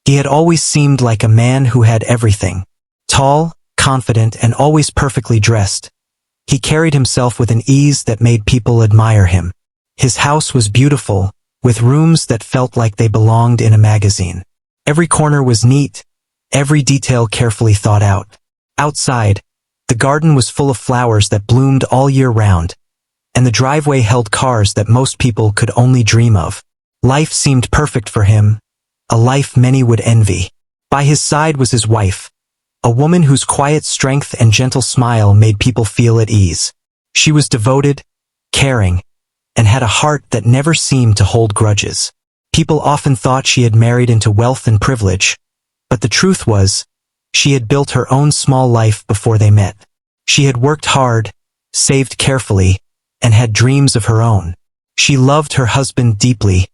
He had always seemed like a man who had everything. Tall, confident, and always perfectly dressed. He carried himself with an ease that made people admire him. His house was beautiful, with rooms that felt like they belonged in a magazine. Every corner was neat, every detail carefully thought out. Outside, the garden was full of flowers that bloomed all year round, and the driveway held cars that most people could only dream of. Life seemed perfect for him, a life many would envy. By his side was his wife, a woman whose quiet strength and gentle smile made people feel at ease. She was devoted, caring, and had a heart that never seemed to hold grudges. People often thought she had married into wealth and privilege, but the truth was, she had built her own small life before they met. She had worked hard, saved carefully, and had dreams of her own. She loved her husband deeply,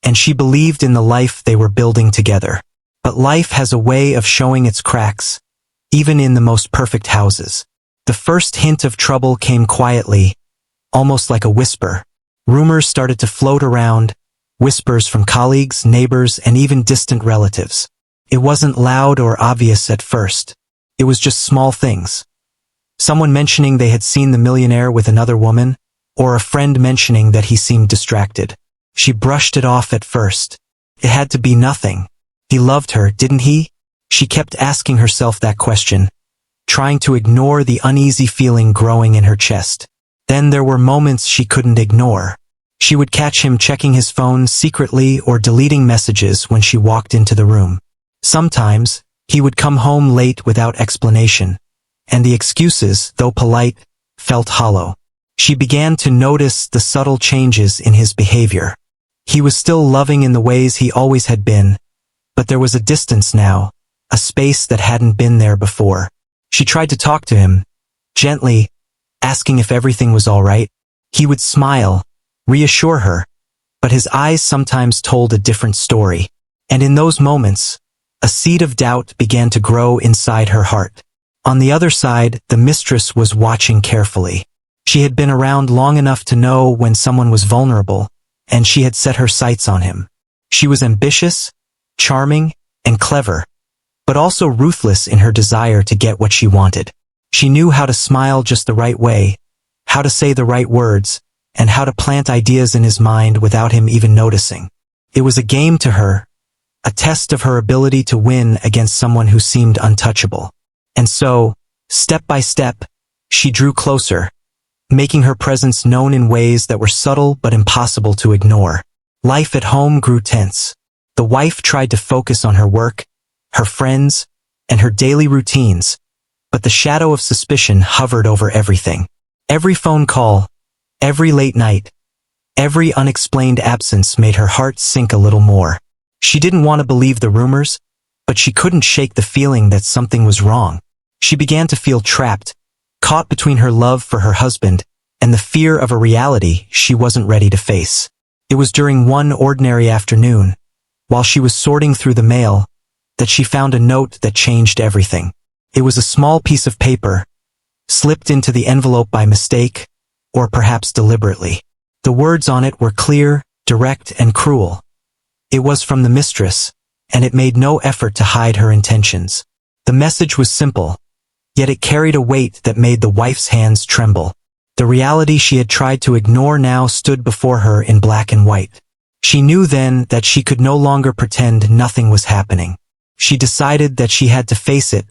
and she believed in the life they were building together. But life has a way of showing its cracks, even in the most perfect houses. The first hint of trouble came quietly, almost like a whisper. Rumors started to float around, whispers from colleagues, neighbors, and even distant relatives. It wasn't loud or obvious at first. It was just small things. Someone mentioning they had seen the millionaire with another woman, or a friend mentioning that he seemed distracted. She brushed it off at first. It had to be nothing. He loved her, didn't he? She kept asking herself that question, trying to ignore the uneasy feeling growing in her chest. Then there were moments she couldn't ignore. She would catch him checking his phone secretly or deleting messages when she walked into the room. Sometimes, he would come home late without explanation, and the excuses, though polite, felt hollow. She began to notice the subtle changes in his behavior. He was still loving in the ways he always had been, but there was a distance now, a space that hadn't been there before. She tried to talk to him, gently, asking if everything was all right. He would smile, reassure her, but his eyes sometimes told a different story. And in those moments, a seed of doubt began to grow inside her heart. On the other side, the mistress was watching carefully. She had been around long enough to know when someone was vulnerable, and she had set her sights on him. She was ambitious, charming, and clever, but also ruthless in her desire to get what she wanted. She knew how to smile just the right way, how to say the right words, and how to plant ideas in his mind without him even noticing. It was a game to her, a test of her ability to win against someone who seemed untouchable. And so, step by step, she drew closer, making her presence known in ways that were subtle but impossible to ignore. Life at home grew tense. The wife tried to focus on her work, her friends, and her daily routines, but the shadow of suspicion hovered over everything. Every phone call, every late night, every unexplained absence made her heart sink a little more. She didn't want to believe the rumors, but she couldn't shake the feeling that something was wrong. She began to feel trapped, caught between her love for her husband and the fear of a reality she wasn't ready to face. It was during one ordinary afternoon, while she was sorting through the mail, that she found a note that changed everything. It was a small piece of paper, slipped into the envelope by mistake, or perhaps deliberately. The words on it were clear, direct, and cruel. It was from the mistress, and it made no effort to hide her intentions. The message was simple, yet it carried a weight that made the wife's hands tremble. The reality she had tried to ignore now stood before her in black and white. She knew then that she could no longer pretend nothing was happening. She decided that she had to face it,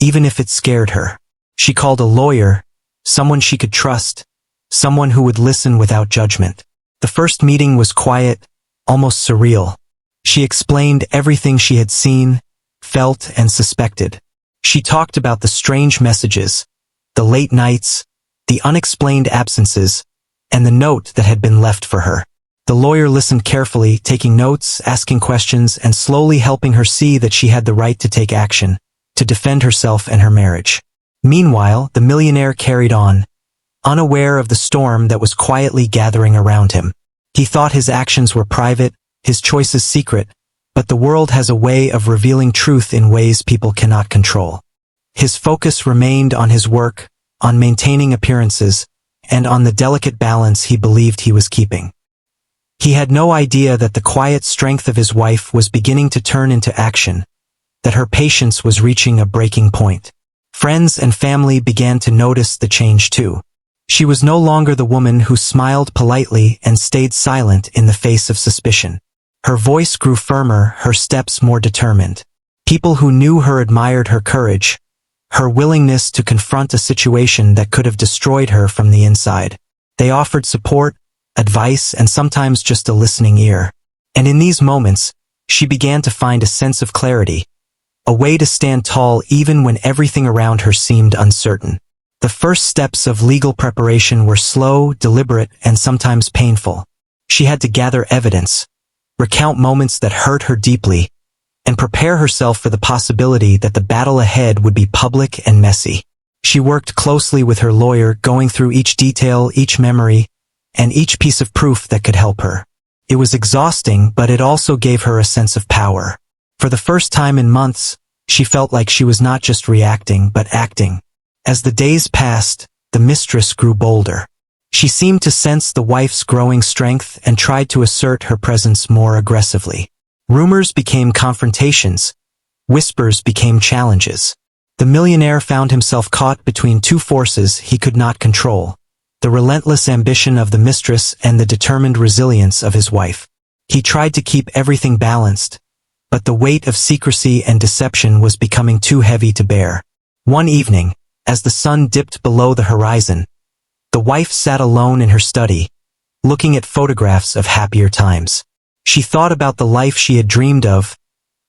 even if it scared her. She called a lawyer, someone she could trust, someone who would listen without judgment. The first meeting was quiet, almost surreal. She explained everything she had seen, felt, and suspected. She talked about the strange messages, the late nights, the unexplained absences, and the note that had been left for her. The lawyer listened carefully, taking notes, asking questions, and slowly helping her see that she had the right to take action, to defend herself and her marriage. Meanwhile, the millionaire carried on, unaware of the storm that was quietly gathering around him. He thought his actions were private, his choices secret, but the world has a way of revealing truth in ways people cannot control. His focus remained on his work, on maintaining appearances, and on the delicate balance he believed he was keeping. He had no idea that the quiet strength of his wife was beginning to turn into action, that her patience was reaching a breaking point. Friends and family began to notice the change too. She was no longer the woman who smiled politely and stayed silent in the face of suspicion. Her voice grew firmer, her steps more determined. People who knew her admired her courage, her willingness to confront a situation that could have destroyed her from the inside. They offered support, advice, and sometimes just a listening ear. And in these moments, she began to find a sense of clarity, a way to stand tall even when everything around her seemed uncertain. The first steps of legal preparation were slow, deliberate, and sometimes painful. She had to gather evidence, recount moments that hurt her deeply, and prepare herself for the possibility that the battle ahead would be public and messy. She worked closely with her lawyer, going through each detail, each memory, and each piece of proof that could help her. It was exhausting, but it also gave her a sense of power. For the first time in months, she felt like she was not just reacting, but acting. As the days passed, the mistress grew bolder. She seemed to sense the wife's growing strength and tried to assert her presence more aggressively. Rumors became confrontations. Whispers became challenges. The millionaire found himself caught between two forces he could not control: the relentless ambition of the mistress and the determined resilience of his wife. He tried to keep everything balanced, but the weight of secrecy and deception was becoming too heavy to bear. One evening, as the sun dipped below the horizon, the wife sat alone in her study, looking at photographs of happier times. She thought about the life she had dreamed of,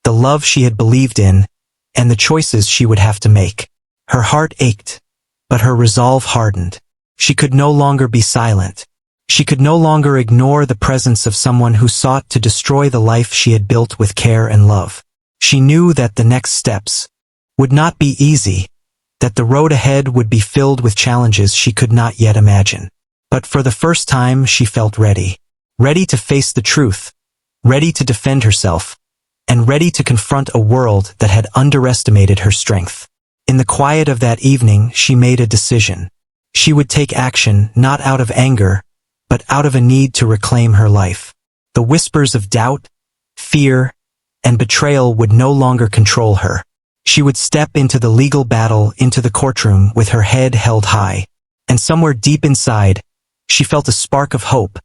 the love she had believed in, and the choices she would have to make. Her heart ached, but her resolve hardened. She could no longer be silent. She could no longer ignore the presence of someone who sought to destroy the life she had built with care and love. She knew that the next steps would not be easy, that the road ahead would be filled with challenges she could not yet imagine. But for the first time, she felt ready. Ready to face the truth, ready to defend herself, and ready to confront a world that had underestimated her strength. In the quiet of that evening, she made a decision. She would take action not out of anger, but out of a need to reclaim her life. The whispers of doubt, fear, and betrayal would no longer control her. She would step into the legal battle, into the courtroom, with her head held high. And somewhere deep inside, she felt a spark of hope,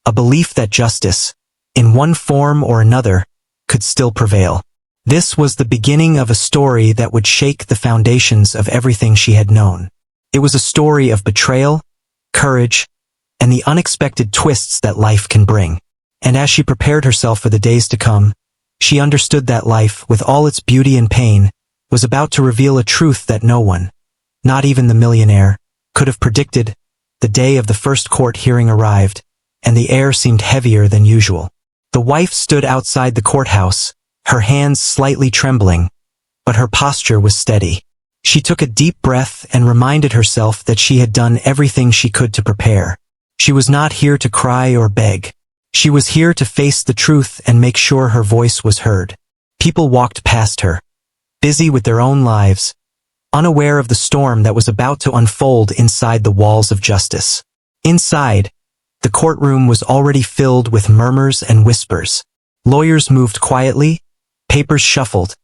a belief that justice, in one form or another, could still prevail. This was the beginning of a story that would shake the foundations of everything she had known. It was a story of betrayal, courage, and the unexpected twists that life can bring. And as she prepared herself for the days to come, she understood that life, with all its beauty and pain, was about to reveal a truth that no one, not even the millionaire, could have predicted. The day of the first court hearing arrived, and the air seemed heavier than usual. The wife stood outside the courthouse, her hands slightly trembling, but her posture was steady. She took a deep breath and reminded herself that she had done everything she could to prepare. She was not here to cry or beg. She was here to face the truth and make sure her voice was heard. People walked past her, busy with their own lives, unaware of the storm that was about to unfold inside the walls of justice. Inside, the courtroom was already filled with murmurs and whispers. Lawyers moved quietly, papers shuffled,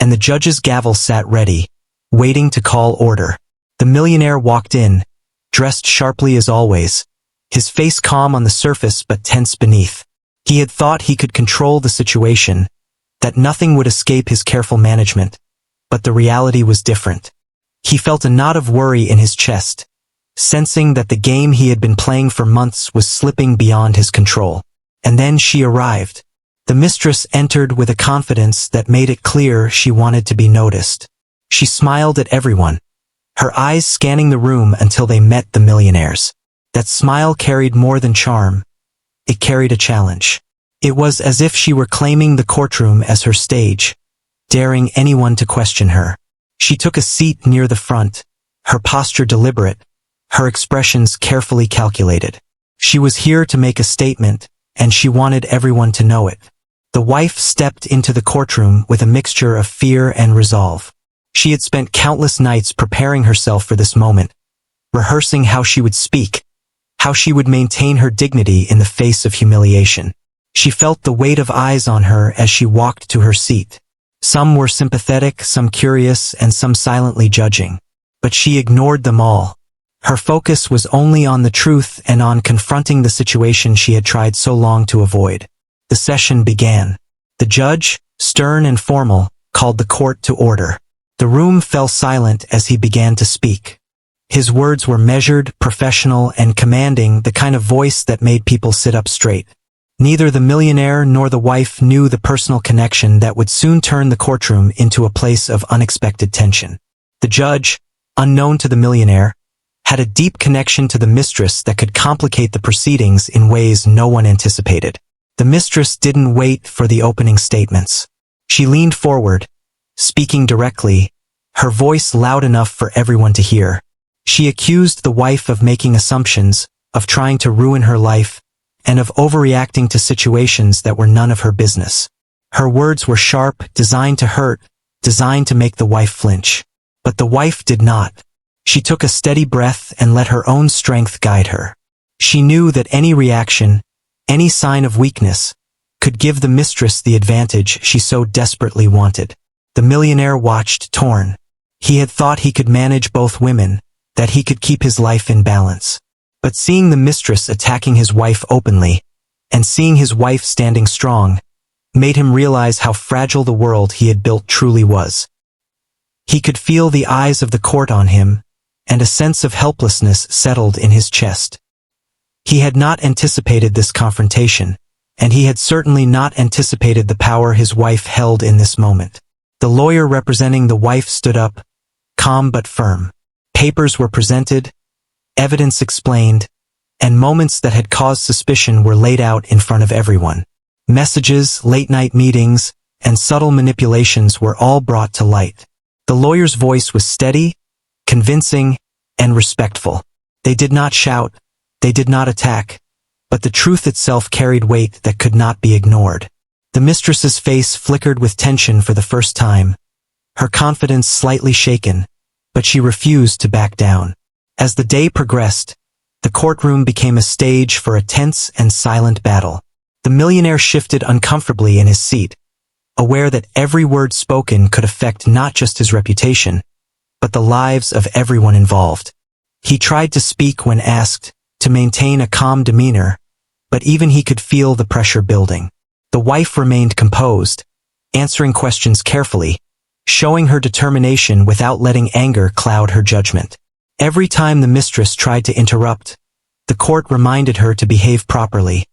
and the judge's gavel sat ready, waiting to call order. The millionaire walked in, dressed sharply as always, his face calm on the surface but tense beneath. He had thought he could control the situation, that nothing would escape his careful management, but the reality was different. He felt a knot of worry in his chest, sensing that the game he had been playing for months was slipping beyond his control. And then she arrived. The mistress entered with a confidence that made it clear she wanted to be noticed. She smiled at everyone, her eyes scanning the room until they met the millionaire's. That smile carried more than charm. It carried a challenge. It was as if she were claiming the courtroom as her stage, daring anyone to question her. She took a seat near the front, her posture deliberate, her expressions carefully calculated. She was here to make a statement, and she wanted everyone to know it. The wife stepped into the courtroom with a mixture of fear and resolve. She had spent countless nights preparing herself for this moment, rehearsing how she would speak, how she would maintain her dignity in the face of humiliation. She felt the weight of eyes on her as she walked to her seat. Some were sympathetic, some curious, and some silently judging. But she ignored them all. Her focus was only on the truth and on confronting the situation she had tried so long to avoid. The session began. The judge, stern and formal, called the court to order. The room fell silent as he began to speak. His words were measured, professional, and commanding, the kind of voice that made people sit up straight. Neither the millionaire nor the wife knew the personal connection that would soon turn the courtroom into a place of unexpected tension. The judge, unknown to the millionaire, had a deep connection to the mistress that could complicate the proceedings in ways no one anticipated. The mistress didn't wait for the opening statements. She leaned forward, speaking directly, her voice loud enough for everyone to hear. She accused the wife of making assumptions, of trying to ruin her life, and of overreacting to situations that were none of her business. Her words were sharp, designed to hurt, designed to make the wife flinch. But the wife did not. She took a steady breath and let her own strength guide her. She knew that any reaction, any sign of weakness, could give the mistress the advantage she so desperately wanted. The millionaire watched, torn. He had thought he could manage both women, that he could keep his life in balance. But seeing the mistress attacking his wife openly, and seeing his wife standing strong, made him realize how fragile the world he had built truly was. He could feel the eyes of the court on him, and a sense of helplessness settled in his chest. He had not anticipated this confrontation, and he had certainly not anticipated the power his wife held in this moment. The lawyer representing the wife stood up, calm but firm. Papers were presented, evidence explained, and moments that had caused suspicion were laid out in front of everyone. Messages, late-night meetings, and subtle manipulations were all brought to light. The lawyer's voice was steady, convincing, and respectful. They did not shout, they did not attack, but the truth itself carried weight that could not be ignored. The mistress's face flickered with tension for the first time, her confidence slightly shaken, but she refused to back down. As the day progressed, the courtroom became a stage for a tense and silent battle. The millionaire shifted uncomfortably in his seat, aware that every word spoken could affect not just his reputation, but the lives of everyone involved. He tried to speak when asked, to maintain a calm demeanor, but even he could feel the pressure building. The wife remained composed, answering questions carefully, showing her determination without letting anger cloud her judgment. Every time the mistress tried to interrupt, the court reminded her to behave properly,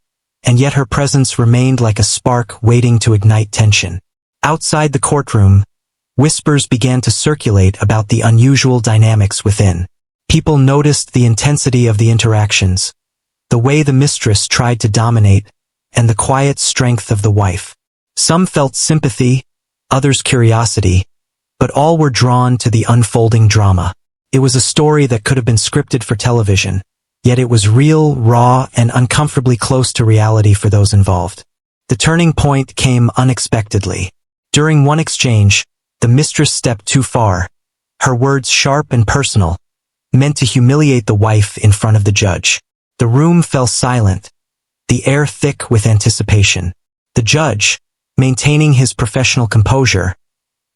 and yet her presence remained like a spark waiting to ignite tension. Outside the courtroom, whispers began to circulate about the unusual dynamics within. People noticed the intensity of the interactions, the way the mistress tried to dominate, and the quiet strength of the wife. Some felt sympathy, others curiosity, but all were drawn to the unfolding drama. It was a story that could have been scripted for television, yet it was real, raw, and uncomfortably close to reality for those involved. The turning point came unexpectedly. During one exchange, the mistress stepped too far, her words sharp and personal, meant to humiliate the wife in front of the judge. The room fell silent, the air thick with anticipation. The judge, maintaining his professional composure,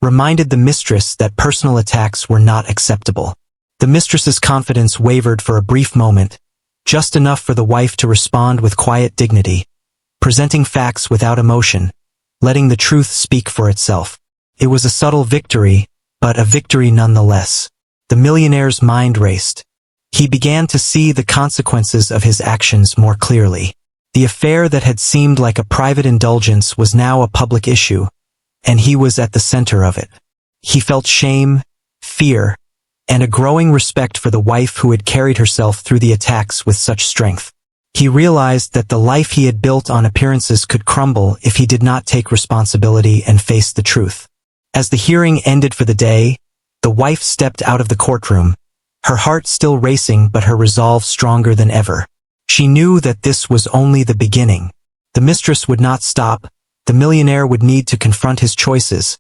reminded the mistress that personal attacks were not acceptable. The mistress's confidence wavered for a brief moment, just enough for the wife to respond with quiet dignity, presenting facts without emotion, letting the truth speak for itself. It was a subtle victory, but a victory nonetheless. The millionaire's mind raced. He began to see the consequences of his actions more clearly. The affair that had seemed like a private indulgence was now a public issue, and he was at the center of it. He felt shame, fear, and a growing respect for the wife who had carried herself through the attacks with such strength. He realized that the life he had built on appearances could crumble if he did not take responsibility and face the truth. As the hearing ended for the day, the wife stepped out of the courtroom, her heart still racing but her resolve stronger than ever. She knew that this was only the beginning. The mistress would not stop, the millionaire would need to confront his choices,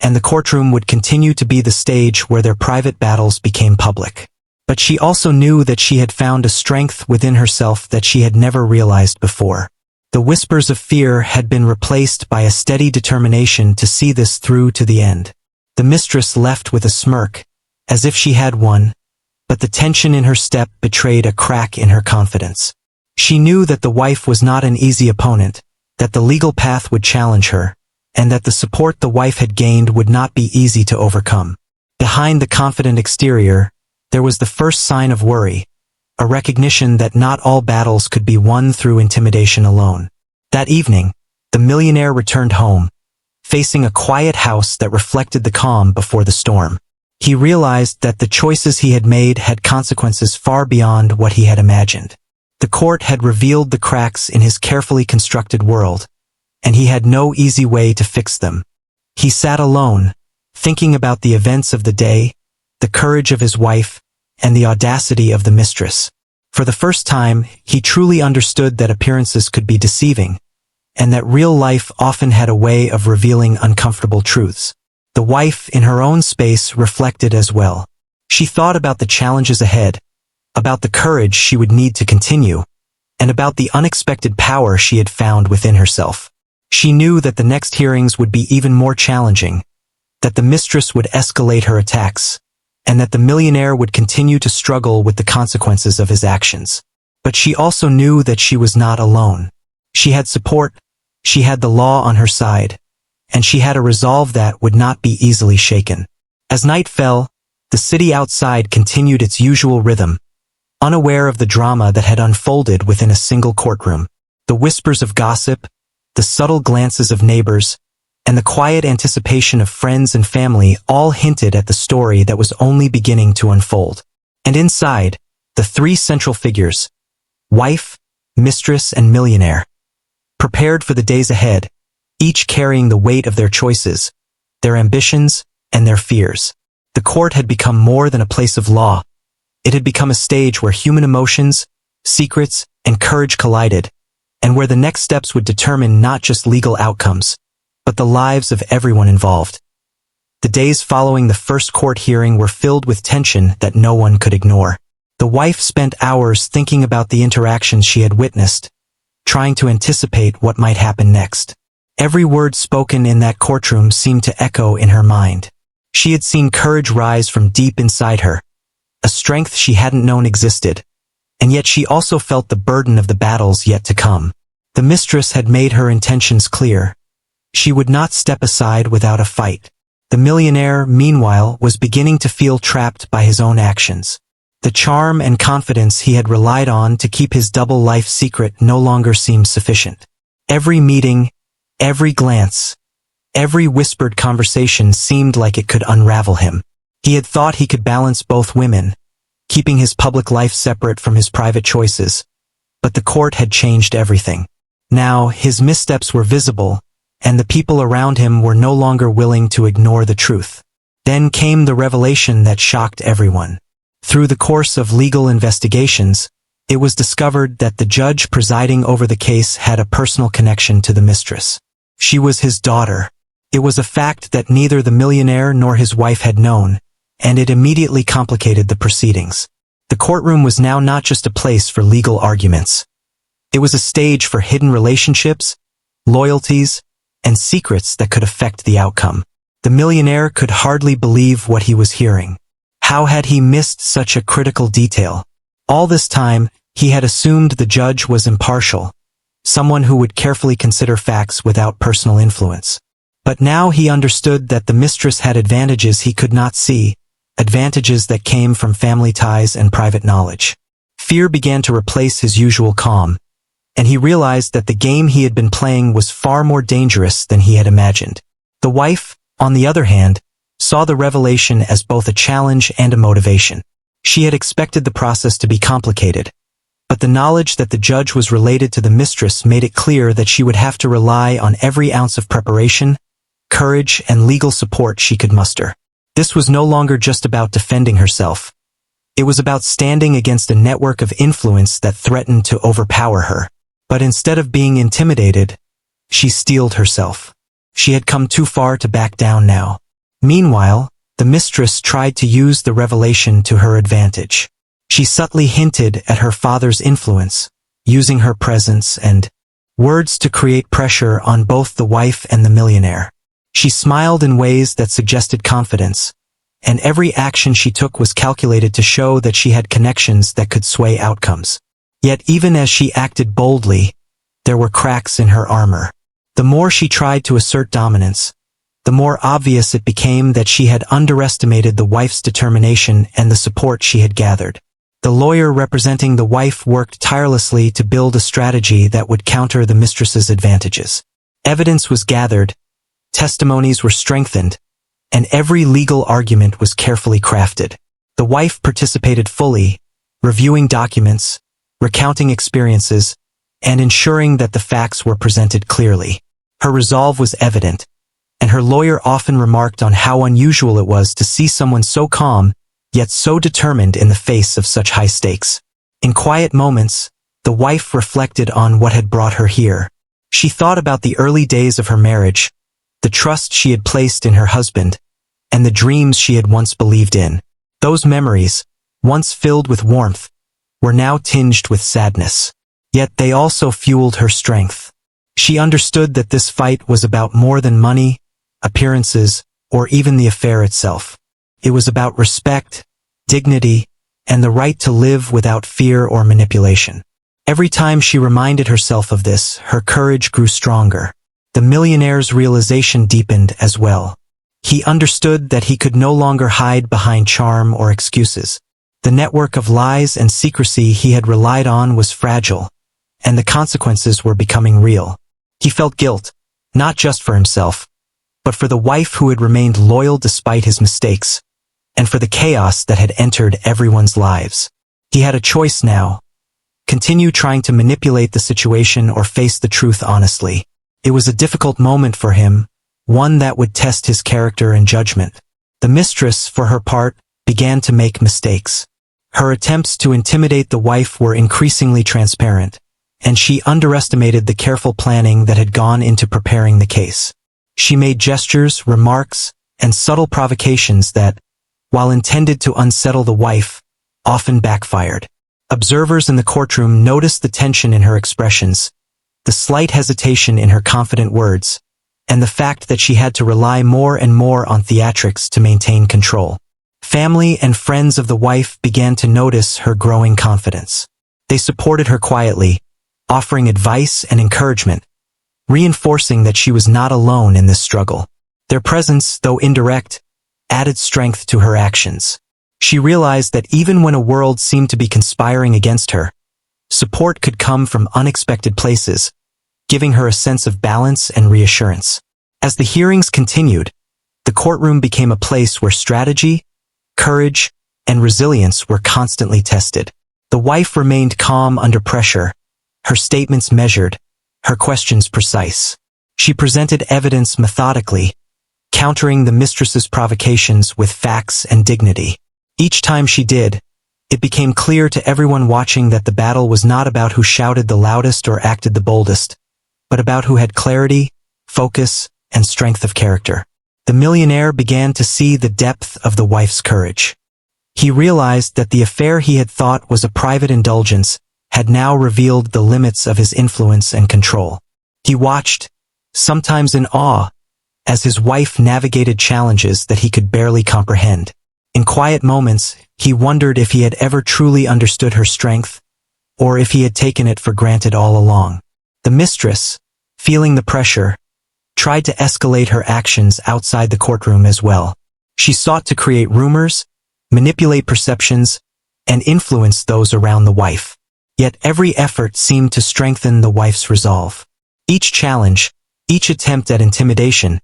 and the courtroom would continue to be the stage where their private battles became public. But she also knew that she had found a strength within herself that she had never realized before. The whispers of fear had been replaced by a steady determination to see this through to the end. The mistress left with a smirk, as if she had won, but the tension in her step betrayed a crack in her confidence. She knew that the wife was not an easy opponent, that the legal path would challenge her, and that the support the wife had gained would not be easy to overcome. Behind the confident exterior, there was the first sign of worry, a recognition that not all battles could be won through intimidation alone. That evening, the millionaire returned home, facing a quiet house that reflected the calm before the storm. He realized that the choices he had made had consequences far beyond what he had imagined. The court had revealed the cracks in his carefully constructed world, and he had no easy way to fix them. He sat alone, thinking about the events of the day, the courage of his wife, and the audacity of the mistress. For the first time, he truly understood that appearances could be deceiving, and that real life often had a way of revealing uncomfortable truths. The wife, in her own space, reflected as well. She thought about the challenges ahead, about the courage she would need to continue, and about the unexpected power she had found within herself. She knew that the next hearings would be even more challenging, that the mistress would escalate her attacks, and that the millionaire would continue to struggle with the consequences of his actions. But she also knew that she was not alone. She had support, she had the law on her side, and she had a resolve that would not be easily shaken. As night fell, the city outside continued its usual rhythm, unaware of the drama that had unfolded within a single courtroom. The whispers of gossip, the subtle glances of neighbors, and the quiet anticipation of friends and family all hinted at the story that was only beginning to unfold. And inside, the three central figures, wife, mistress, and millionaire, prepared for the days ahead, each carrying the weight of their choices, their ambitions, and their fears. The court had become more than a place of law. It had become a stage where human emotions, secrets, and courage collided, and where the next steps would determine not just legal outcomes, but the lives of everyone involved. The days following the first court hearing were filled with tension that no one could ignore. The wife spent hours thinking about the interactions she had witnessed, trying to anticipate what might happen next. Every word spoken in that courtroom seemed to echo in her mind. She had seen courage rise from deep inside her, a strength she hadn't known existed, and yet she also felt the burden of the battles yet to come. The mistress had made her intentions clear. She would not step aside without a fight. The millionaire, meanwhile, was beginning to feel trapped by his own actions. The charm and confidence he had relied on to keep his double life secret no longer seemed sufficient. Every meeting, every glance, every whispered conversation seemed like it could unravel him. He had thought he could balance both women, keeping his public life separate from his private choices. But the court had changed everything. Now, his missteps were visible, and the people around him were no longer willing to ignore the truth. Then came the revelation that shocked everyone. Through the course of legal investigations, it was discovered that the judge presiding over the case had a personal connection to the mistress. She was his daughter. It was a fact that neither the millionaire nor his wife had known, and it immediately complicated the proceedings. The courtroom was now not just a place for legal arguments. It was a stage for hidden relationships, loyalties, and secrets that could affect the outcome. The millionaire could hardly believe what he was hearing. How had he missed such a critical detail? All this time, he had assumed the judge was impartial, someone who would carefully consider facts without personal influence. But now he understood that the mistress had advantages he could not see, advantages that came from family ties and private knowledge. Fear began to replace his usual calm, and he realized that the game he had been playing was far more dangerous than he had imagined. The wife, on the other hand, saw the revelation as both a challenge and a motivation. She had expected the process to be complicated, but the knowledge that the judge was related to the mistress made it clear that she would have to rely on every ounce of preparation, courage, and legal support she could muster. This was no longer just about defending herself. It was about standing against a network of influence that threatened to overpower her. But instead of being intimidated, she steeled herself. She had come too far to back down now. Meanwhile, the mistress tried to use the revelation to her advantage. She subtly hinted at her father's influence, using her presence and words to create pressure on both the wife and the millionaire. She smiled in ways that suggested confidence, and every action she took was calculated to show that she had connections that could sway outcomes. Yet even as she acted boldly, there were cracks in her armor. The more she tried to assert dominance, the more obvious it became that she had underestimated the wife's determination and the support she had gathered. The lawyer representing the wife worked tirelessly to build a strategy that would counter the mistress's advantages. Evidence was gathered, testimonies were strengthened, and every legal argument was carefully crafted. The wife participated fully, reviewing documents, recounting experiences, and ensuring that the facts were presented clearly. Her resolve was evident, and her lawyer often remarked on how unusual it was to see someone so calm, yet so determined in the face of such high stakes. In quiet moments, the wife reflected on what had brought her here. She thought about the early days of her marriage, the trust she had placed in her husband, and the dreams she had once believed in. Those memories, once filled with warmth, were now tinged with sadness. Yet they also fueled her strength. She understood that this fight was about more than money, appearances, or even the affair itself. It was about respect, dignity, and the right to live without fear or manipulation. Every time she reminded herself of this, her courage grew stronger. The millionaire's realization deepened as well. He understood that he could no longer hide behind charm or excuses. The network of lies and secrecy he had relied on was fragile, and the consequences were becoming real. He felt guilt, not just for himself, but for the wife who had remained loyal despite his mistakes, and for the chaos that had entered everyone's lives. He had a choice now: continue trying to manipulate the situation or face the truth honestly. It was a difficult moment for him, one that would test his character and judgment. The mistress, for her part, began to make mistakes. Her attempts to intimidate the wife were increasingly transparent, and she underestimated the careful planning that had gone into preparing the case. She made gestures, remarks, and subtle provocations that, while intended to unsettle the wife, often backfired. Observers in the courtroom noticed the tension in her expressions, the slight hesitation in her confident words, and the fact that she had to rely more and more on theatrics to maintain control. Family and friends of the wife began to notice her growing confidence. They supported her quietly, offering advice and encouragement, reinforcing that she was not alone in this struggle. Their presence, though indirect, added strength to her actions. She realized that even when a world seemed to be conspiring against her, support could come from unexpected places, giving her a sense of balance and reassurance. As the hearings continued, the courtroom became a place where strategy, courage, and resilience were constantly tested. The wife remained calm under pressure, her statements measured, her questions precise. She presented evidence methodically, countering the mistress's provocations with facts and dignity. Each time she did, it became clear to everyone watching that the battle was not about who shouted the loudest or acted the boldest, but about who had clarity, focus, and strength of character. The millionaire began to see the depth of the wife's courage. He realized that the affair he had thought was a private indulgence had now revealed the limits of his influence and control. He watched, sometimes in awe, as his wife navigated challenges that he could barely comprehend. In quiet moments, he wondered if he had ever truly understood her strength, or if he had taken it for granted all along. The mistress, feeling the pressure, tried to escalate her actions outside the courtroom as well. She sought to create rumors, manipulate perceptions, and influence those around the wife. Yet every effort seemed to strengthen the wife's resolve. Each challenge, each attempt at intimidation,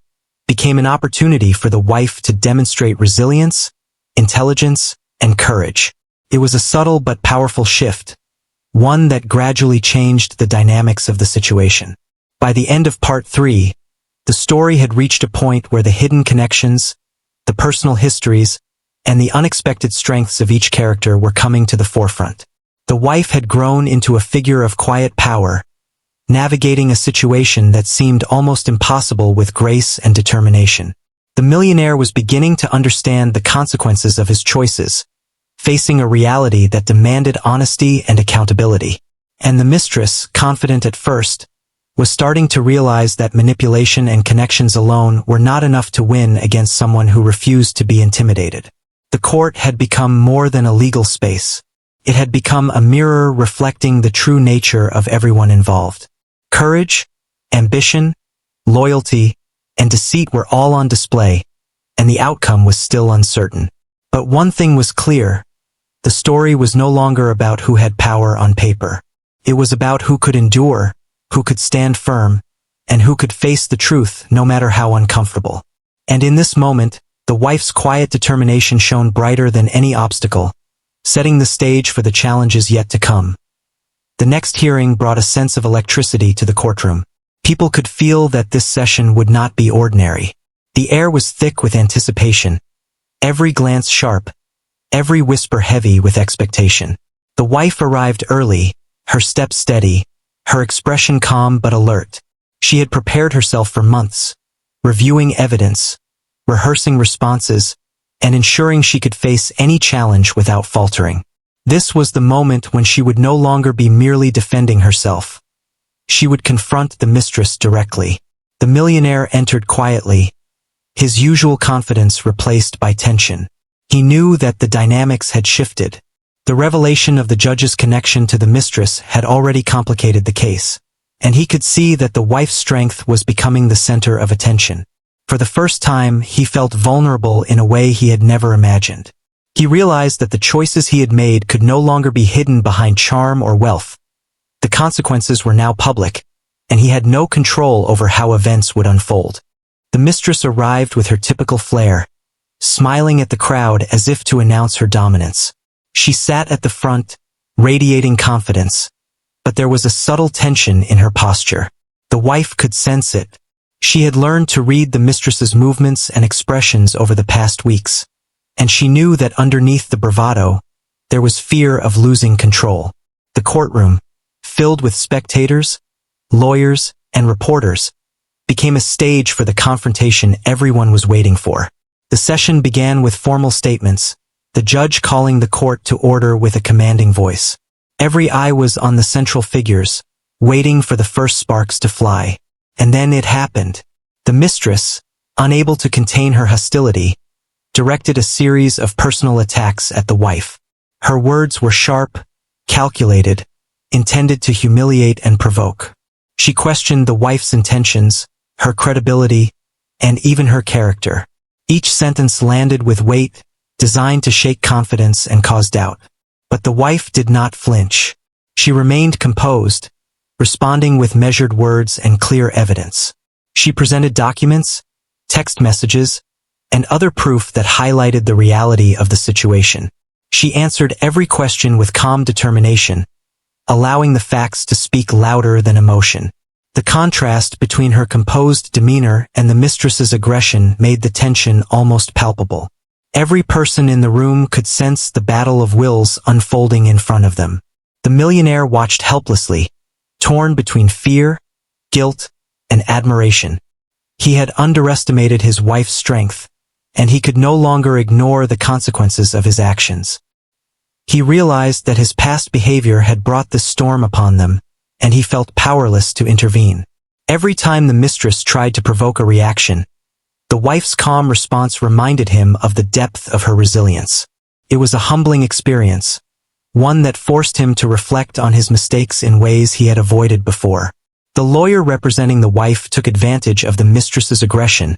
became an opportunity for the wife to demonstrate resilience, intelligence, and courage. It was a subtle but powerful shift, one that gradually changed the dynamics of the situation. By the end of Part 3, the story had reached a point where the hidden connections, the personal histories, and the unexpected strengths of each character were coming to the forefront. The wife had grown into a figure of quiet power, navigating a situation that seemed almost impossible with grace and determination. The millionaire was beginning to understand the consequences of his choices, facing a reality that demanded honesty and accountability. And the mistress, confident at first, was starting to realize that manipulation and connections alone were not enough to win against someone who refused to be intimidated. The court had become more than a legal space. It had become a mirror reflecting the true nature of everyone involved. Courage, ambition, loyalty, and deceit were all on display, and the outcome was still uncertain. But one thing was clear. The story was no longer about who had power on paper. It was about who could endure, who could stand firm, and who could face the truth no matter how uncomfortable. And in this moment, the wife's quiet determination shone brighter than any obstacle, setting the stage for the challenges yet to come. The next hearing brought a sense of electricity to the courtroom. People could feel that this session would not be ordinary. The air was thick with anticipation, every glance sharp, every whisper heavy with expectation. The wife arrived early, her step steady, her expression calm but alert. She had prepared herself for months, reviewing evidence, rehearsing responses, and ensuring she could face any challenge without faltering. This was the moment when she would no longer be merely defending herself. She would confront the mistress directly. The millionaire entered quietly, his usual confidence replaced by tension. He knew that the dynamics had shifted. The revelation of the judge's connection to the mistress had already complicated the case, and he could see that the wife's strength was becoming the center of attention. For the first time, he felt vulnerable in a way he had never imagined. He realized that the choices he had made could no longer be hidden behind charm or wealth. The consequences were now public, and he had no control over how events would unfold. The mistress arrived with her typical flair, smiling at the crowd as if to announce her dominance. She sat at the front, radiating confidence, but there was a subtle tension in her posture. The wife could sense it. She had learned to read the mistress's movements and expressions over the past weeks, and she knew that underneath the bravado, there was fear of losing control. The courtroom, filled with spectators, lawyers, and reporters, became a stage for the confrontation everyone was waiting for. The session began with formal statements, the judge calling the court to order with a commanding voice. Every eye was on the central figures, waiting for the first sparks to fly. And then it happened. The mistress, unable to contain her hostility, directed a series of personal attacks at the wife. Her words were sharp, calculated, intended to humiliate and provoke. She questioned the wife's intentions, her credibility, and even her character. Each sentence landed with weight, designed to shake confidence and cause doubt. But the wife did not flinch. She remained composed, responding with measured words and clear evidence. She presented documents, text messages, and other proof that highlighted the reality of the situation. She answered every question with calm determination, allowing the facts to speak louder than emotion. The contrast between her composed demeanor and the mistress's aggression made the tension almost palpable. Every person in the room could sense the battle of wills unfolding in front of them. The millionaire watched helplessly, torn between fear, guilt, and admiration. He had underestimated his wife's strength, and he could no longer ignore the consequences of his actions. He realized that his past behavior had brought this storm upon them, and he felt powerless to intervene. Every time the mistress tried to provoke a reaction, the wife's calm response reminded him of the depth of her resilience. It was a humbling experience, one that forced him to reflect on his mistakes in ways he had avoided before. The lawyer representing the wife took advantage of the mistress's aggression,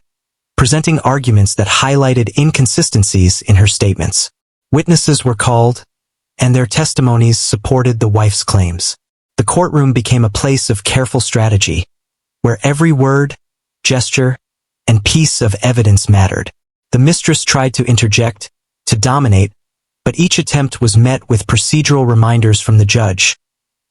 presenting arguments that highlighted inconsistencies in her statements. Witnesses were called, and their testimonies supported the wife's claims. The courtroom became a place of careful strategy, where every word, gesture, and piece of evidence mattered. The mistress tried to interject, to dominate, but each attempt was met with procedural reminders from the judge,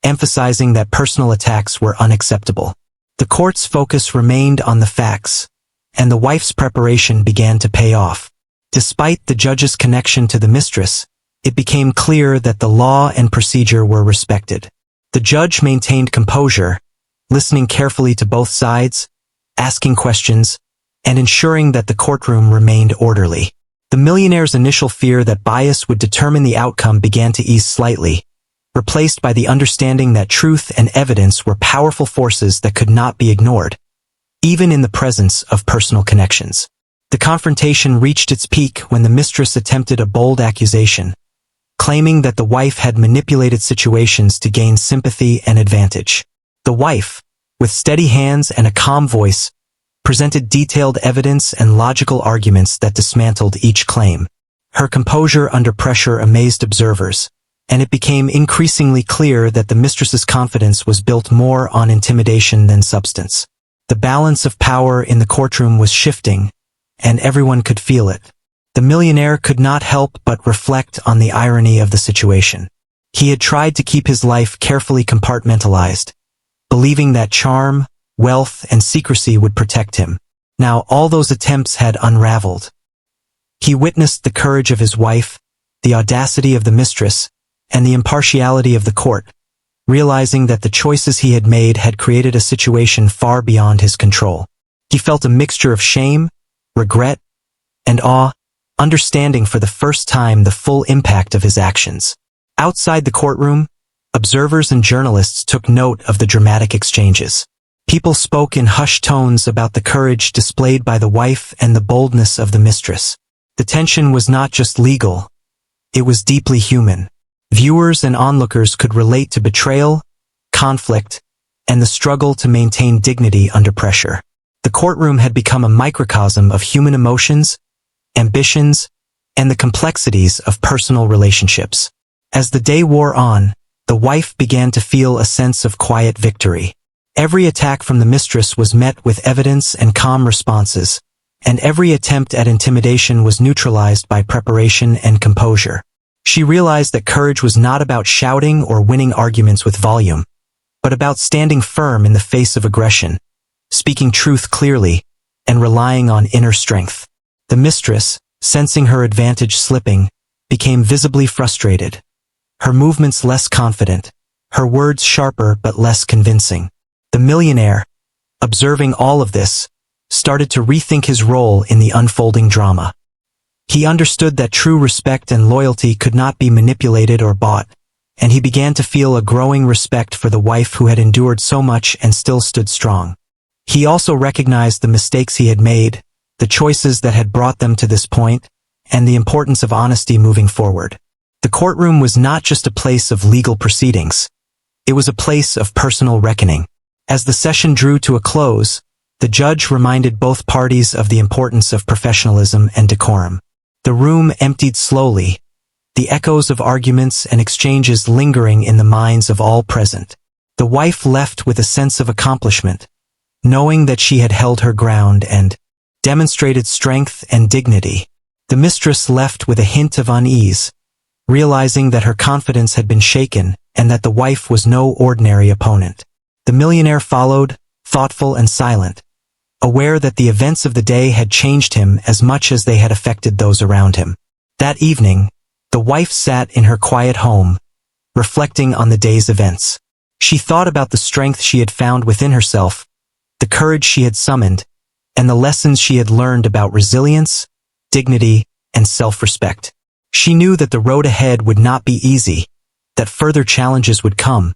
emphasizing that personal attacks were unacceptable. The court's focus remained on the facts, and the wife's preparation began to pay off. Despite the judge's connection to the mistress, it became clear that the law and procedure were respected. The judge maintained composure, listening carefully to both sides, asking questions, and ensuring that the courtroom remained orderly. The millionaire's initial fear that bias would determine the outcome began to ease slightly, replaced by the understanding that truth and evidence were powerful forces that could not be ignored, even in the presence of personal connections. The confrontation reached its peak when the mistress attempted a bold accusation, claiming that the wife had manipulated situations to gain sympathy and advantage. The wife, with steady hands and a calm voice, presented detailed evidence and logical arguments that dismantled each claim. Her composure under pressure amazed observers, and it became increasingly clear that the mistress's confidence was built more on intimidation than substance. The balance of power in the courtroom was shifting, and everyone could feel it. The millionaire could not help but reflect on the irony of the situation. He had tried to keep his life carefully compartmentalized, believing that charm, wealth, and secrecy would protect him. Now all those attempts had unraveled. He witnessed the courage of his wife, the audacity of the mistress, and the impartiality of the court, realizing that the choices he had made had created a situation far beyond his control. He felt a mixture of shame, regret, and awe, understanding for the first time the full impact of his actions. Outside the courtroom, observers and journalists took note of the dramatic exchanges. People spoke in hushed tones about the courage displayed by the wife and the boldness of the mistress. The tension was not just legal, it was deeply human. Viewers and onlookers could relate to betrayal, conflict, and the struggle to maintain dignity under pressure. The courtroom had become a microcosm of human emotions, ambitions, and the complexities of personal relationships. As the day wore on, the wife began to feel a sense of quiet victory. Every attack from the mistress was met with evidence and calm responses, and every attempt at intimidation was neutralized by preparation and composure. She realized that courage was not about shouting or winning arguments with volume, but about standing firm in the face of aggression, speaking truth clearly, and relying on inner strength. The mistress, sensing her advantage slipping, became visibly frustrated, her movements less confident, her words sharper but less convincing. The millionaire, observing all of this, started to rethink his role in the unfolding drama. He understood that true respect and loyalty could not be manipulated or bought, and he began to feel a growing respect for the wife who had endured so much and still stood strong. He also recognized the mistakes he had made, the choices that had brought them to this point, and the importance of honesty moving forward. The courtroom was not just a place of legal proceedings. It was a place of personal reckoning. As the session drew to a close, the judge reminded both parties of the importance of professionalism and decorum. The room emptied slowly, the echoes of arguments and exchanges lingering in the minds of all present. The wife left with a sense of accomplishment, knowing that she had held her ground and demonstrated strength and dignity. The mistress left with a hint of unease, realizing that her confidence had been shaken and that the wife was no ordinary opponent. The millionaire followed, thoughtful and silent, aware that the events of the day had changed him as much as they had affected those around him. That evening, the wife sat in her quiet home, reflecting on the day's events. She thought about the strength she had found within herself, the courage she had summoned, and the lessons she had learned about resilience, dignity, and self-respect. She knew that the road ahead would not be easy, that further challenges would come,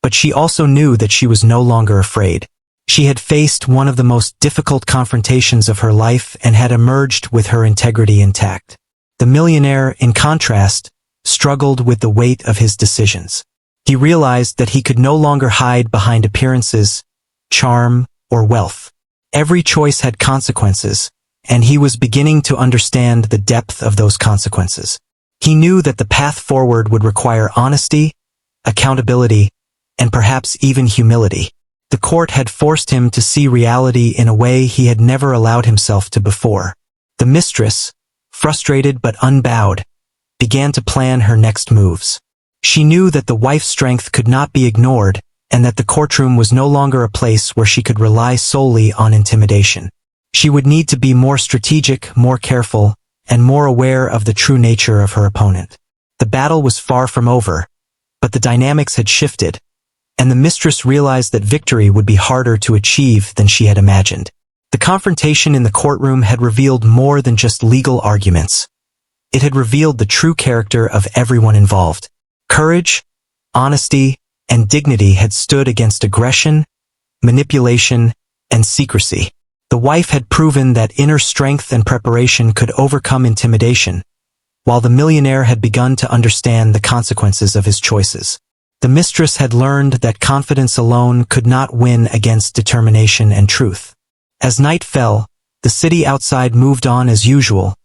but she also knew that she was no longer afraid. She had faced one of the most difficult confrontations of her life and had emerged with her integrity intact. The millionaire, in contrast, struggled with the weight of his decisions. He realized that he could no longer hide behind appearances, charm, or wealth. Every choice had consequences, and he was beginning to understand the depth of those consequences. He knew that the path forward would require honesty, accountability, and perhaps even humility. The court had forced him to see reality in a way he had never allowed himself to before. The mistress, frustrated but unbowed, began to plan her next moves. She knew that the wife's strength could not be ignored and that the courtroom was no longer a place where she could rely solely on intimidation. She would need to be more strategic, more careful, and more aware of the true nature of her opponent. The battle was far from over, but the dynamics had shifted, and the mistress realized that victory would be harder to achieve than she had imagined. The confrontation in the courtroom had revealed more than just legal arguments. It had revealed the true character of everyone involved. Courage, honesty, and dignity had stood against aggression, manipulation, and secrecy. The wife had proven that inner strength and preparation could overcome intimidation, while the millionaire had begun to understand the consequences of his choices. The mistress had learned that confidence alone could not win against determination and truth. As night fell, the city outside moved on as usual,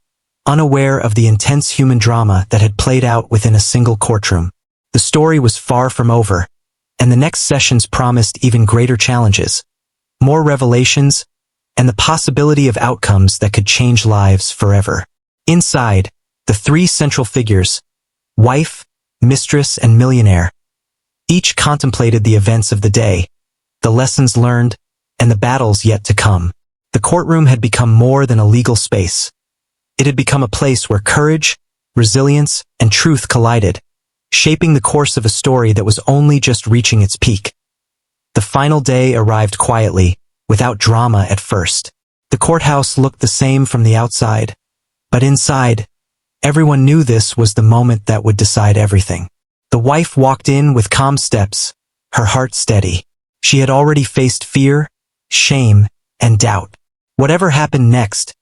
unaware of the intense human drama that had played out within a single courtroom. The story was far from over, and the next sessions promised even greater challenges, more revelations, and the possibility of outcomes that could change lives forever. Inside, the three central figures, wife, mistress, and millionaire, each contemplated the events of the day, the lessons learned, and the battles yet to come. The courtroom had become more than a legal space. It had become a place where courage, resilience, and truth collided, shaping the course of a story that was only just reaching its peak. The final day arrived quietly, without drama at first. The courthouse looked the same from the outside, but inside, everyone knew this was the moment that would decide everything. The wife walked in with calm steps, her heart steady. She had already faced fear, shame, and doubt. Whatever happened next,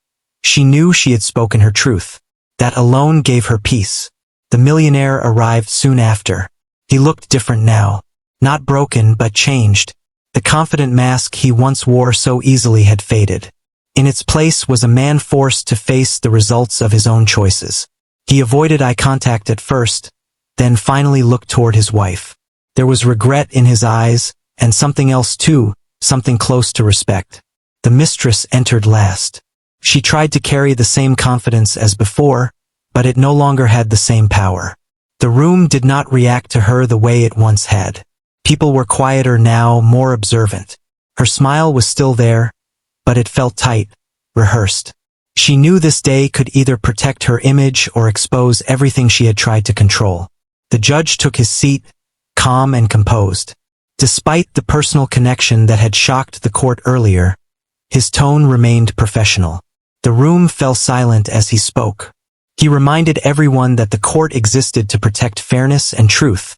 she knew she had spoken her truth. That alone gave her peace. The millionaire arrived soon after. He looked different now, not broken but changed. The confident mask he once wore so easily had faded. In its place was a man forced to face the results of his own choices. He avoided eye contact at first, then finally looked toward his wife. There was regret in his eyes, and something else too, something close to respect. The mistress entered last. She tried to carry the same confidence as before, but it no longer had the same power. The room did not react to her the way it once had. People were quieter now, more observant. Her smile was still there, but it felt tight, rehearsed. She knew this day could either protect her image or expose everything she had tried to control. The judge took his seat, calm and composed. Despite the personal connection that had shocked the court earlier, his tone remained professional. The room fell silent as he spoke. He reminded everyone that the court existed to protect fairness and truth,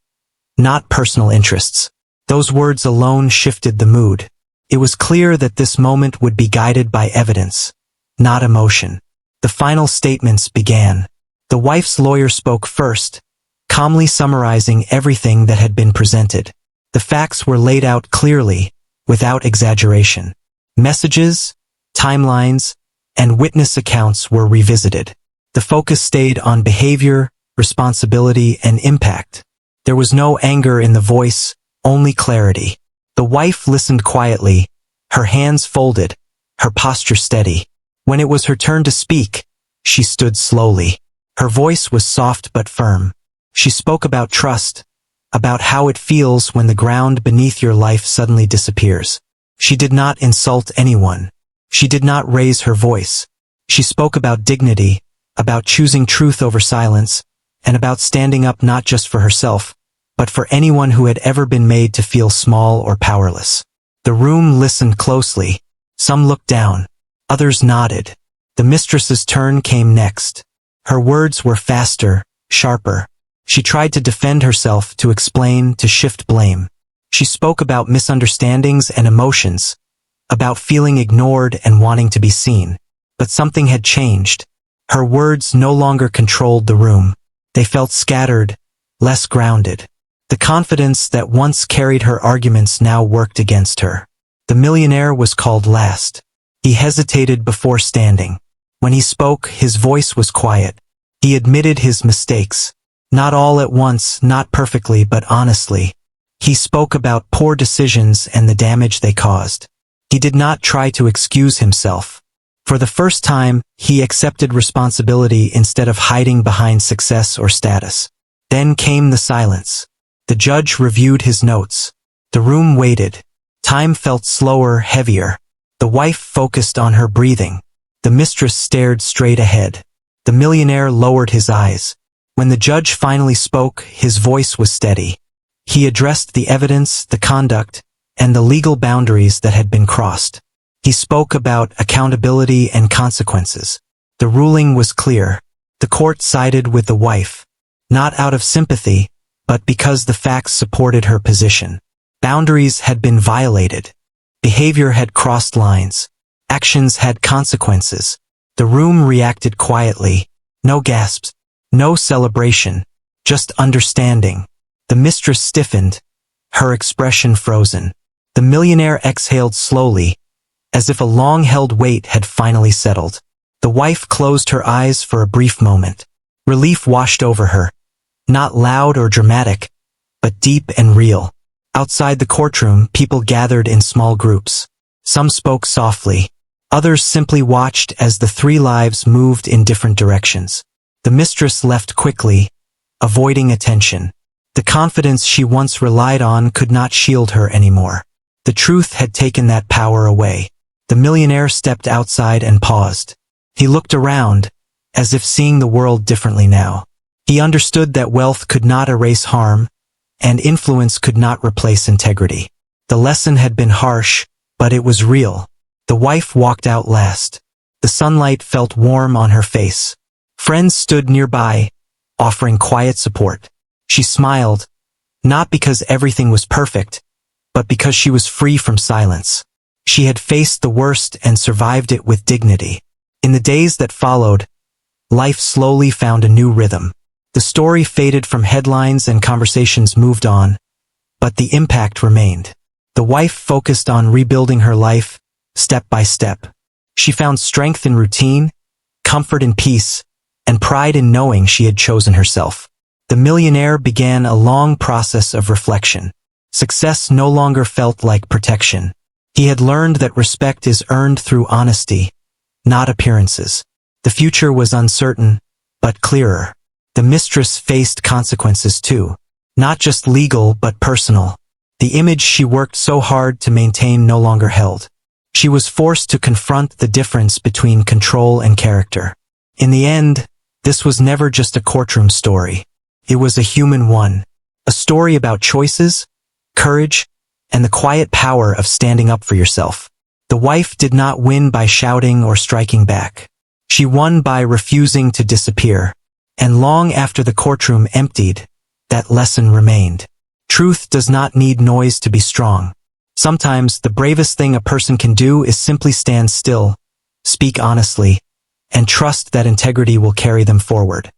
not personal interests. Those words alone shifted the mood. It was clear that this moment would be guided by evidence, not emotion. The final statements began. The wife's lawyer spoke first, calmly summarizing everything that had been presented. The facts were laid out clearly, without exaggeration. Messages, timelines, and witness accounts were revisited. The focus stayed on behavior, responsibility, and impact. There was no anger in the voice, only clarity. The wife listened quietly, her hands folded, her posture steady. When it was her turn to speak, she stood slowly. Her voice was soft but firm. She spoke about trust, about how it feels when the ground beneath your life suddenly disappears. She did not insult anyone. She did not raise her voice. She spoke about dignity, about choosing truth over silence, and about standing up not just for herself, but for anyone who had ever been made to feel small or powerless. The room listened closely. Some looked down. Others nodded. The mistress's turn came next. Her words were faster, sharper. She tried to defend herself, to explain, to shift blame. She spoke about misunderstandings and emotions, about feeling ignored and wanting to be seen. But something had changed. Her words no longer controlled the room. They felt scattered, less grounded. The confidence that once carried her arguments now worked against her. The millionaire was called last. He hesitated before standing. When he spoke, his voice was quiet. He admitted his mistakes. Not all at once, not perfectly, but honestly. He spoke about poor decisions and the damage they caused. He did not try to excuse himself. For the first time, he accepted responsibility instead of hiding behind success or status. Then came the silence. The judge reviewed his notes. The room waited. Time felt slower, heavier. The wife focused on her breathing. The mistress stared straight ahead. The millionaire lowered his eyes. When the judge finally spoke, his voice was steady. He addressed the evidence, the conduct, and the legal boundaries that had been crossed. He spoke about accountability and consequences. The ruling was clear. The court sided with the wife, not out of sympathy, but because the facts supported her position. Boundaries had been violated. Behavior had crossed lines. Actions had consequences. The room reacted quietly. No gasps. No celebration. Just understanding. The mistress stiffened, her expression frozen. The millionaire exhaled slowly, as if a long-held weight had finally settled. The wife closed her eyes for a brief moment. Relief washed over her. Not loud or dramatic, but deep and real. Outside the courtroom, people gathered in small groups. Some spoke softly. Others simply watched as the three lives moved in different directions. The mistress left quickly, avoiding attention. The confidence she once relied on could not shield her anymore. The truth had taken that power away. The millionaire stepped outside and paused. He looked around, as if seeing the world differently now. He understood that wealth could not erase harm, and influence could not replace integrity. The lesson had been harsh, but it was real. The wife walked out last. The sunlight felt warm on her face. Friends stood nearby, offering quiet support. She smiled, not because everything was perfect, but because she was free from silence. She had faced the worst and survived it with dignity. In the days that followed, life slowly found a new rhythm. The story faded from headlines and conversations moved on, but the impact remained. The wife focused on rebuilding her life, step by step. She found strength in routine, comfort in peace, and pride in knowing she had chosen herself. The millionaire began a long process of reflection. Success no longer felt like protection. He had learned that respect is earned through honesty, not appearances. The future was uncertain, but clearer. The mistress faced consequences too, not just legal but personal. The image she worked so hard to maintain no longer held. She was forced to confront the difference between control and character. In the end, this was never just a courtroom story. It was a human one. A story about choices, courage, and the quiet power of standing up for yourself. The wife did not win by shouting or striking back. She won by refusing to disappear. And long after the courtroom emptied, that lesson remained. Truth does not need noise to be strong. Sometimes the bravest thing a person can do is simply stand still, speak honestly, and trust that integrity will carry them forward.